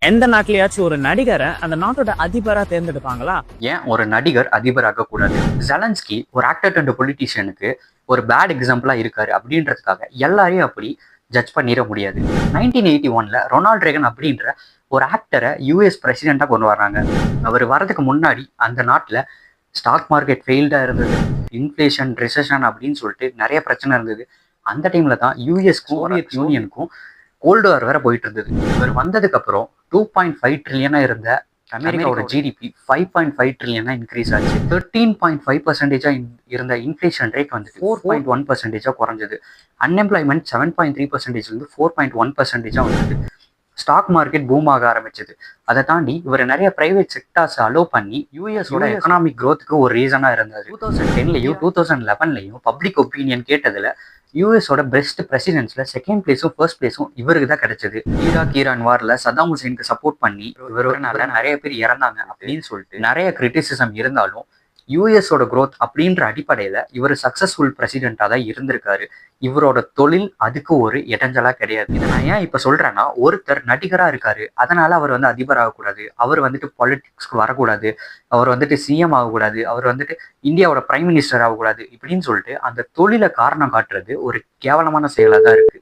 எந்த நாட்டிலயாச்சும் ஒரு நடிகரை அந்த நாட்டோட அதிபரா தேர்ந்தெடுப்பாங்களா? ஏன் ஒரு நடிகர் அதிபராக கூடாது? ஜெலன்ஸ்கி ஒரு ஆக்டர் அண்ட் பொலிட்டீஷியனுக்கு ஒரு பேட் எக்ஸாம்பிளா இருக்காரு அப்படின்றதுக்காக எல்லாரையும் அப்படி ஜட்ஜ் பண்ணிட முடியாது. 1981ல ரொனால்ட் ரேகன் அப்படின்ற ஒரு ஆக்டரை யூஎஸ் பிரசிடென்டா கொண்டு வர்றாங்க. அவர் வரதுக்கு முன்னாடி அந்த நாட்டில் ஸ்டாக் மார்க்கெட் ஃபெயில்டா இருந்தது, இன்ஃப்ளேஷன், ரிசெஷன் அப்படின்னு சொல்லிட்டு நிறைய பிரச்சனை இருந்தது. அந்த டைம்ல தான் யூஎஸ்க்கும் சோவியத் யூனியனுக்கும் கோல்டு வார் வேற போயிட்டு இருந்தது. இவர் வந்ததுக்கு அப்புறம் 2.5 ட்ரில்லியனா இருந்த அமெரிக்காவோட ஜிடிபி 5.5 ட்ரில்லியனா இன்க்ரீஸ் ஆச்சு. 13.5% இருந்த இன்ஃப்ளேஷன் ரேட் வந்து 4.1% குறைஞ்சது. அன்எம்ப்ளாய்மெண்ட் 7.3% 4.1% வந்தது. ஸ்டாக் மார்க்கெட் பூம் ஆக ஆரம்பிச்சது. அதை தாண்டி இவர் நிறைய பிரைவேட் செக்டார்ஸ் அலோவ் பண்ணி யூஎஸோட எக்கனாமிக் க்ரோத்துக்கு ஒரு ரீசனா இருந்தாரு. 2010லயும் 2011லயும் பப்ளிக் ஒப்பீனியன் கேட்டதுல யூஎஸோட பெஸ்ட் பிரசிடென்ட்ஸ்ல செகண்ட் பிளேஸும் ஃபர்ஸ்ட் பிளேஸும் இவருக்கு தான் கிடைச்சது. ஈரான் வார்ல சதாம் ஹுசேனுக்கு சப்போர்ட் பண்ணி இவரோட நிறைய பேர் இறந்தாங்க அப்படின்னு சொல்லிட்டு நிறைய கிரிட்டிசிசம் இருந்தாலும் யூஎஸோட growth அப்படின்ற அடிப்படையில இவர் சக்சஸ்ஃபுல் பிரசிடென்டா தான் இருந்திருக்காரு. இவரோட தொழில் அதுக்கு ஒரு இடைஞ்சலா கிடையாது. இதை நான் ஏன் இப்ப சொல்றேன்னா, ஒருத்தர் நடிகரா இருக்காரு, அதனால அவர் வந்து அதிபர் ஆகக்கூடாது, அவர் வந்துட்டு பாலிடிக்ஸ்க்கு வரக்கூடாது, அவர் வந்துட்டு சிஎம் ஆகக்கூடாது, அவர் வந்துட்டு இந்தியாவோட பிரைம் மினிஸ்டர் ஆகக்கூடாது இப்படின்னு சொல்லிட்டு அந்த தொழிலை காரணம் காட்டுறது ஒரு கேவலமான செயலா தான் இருக்கு.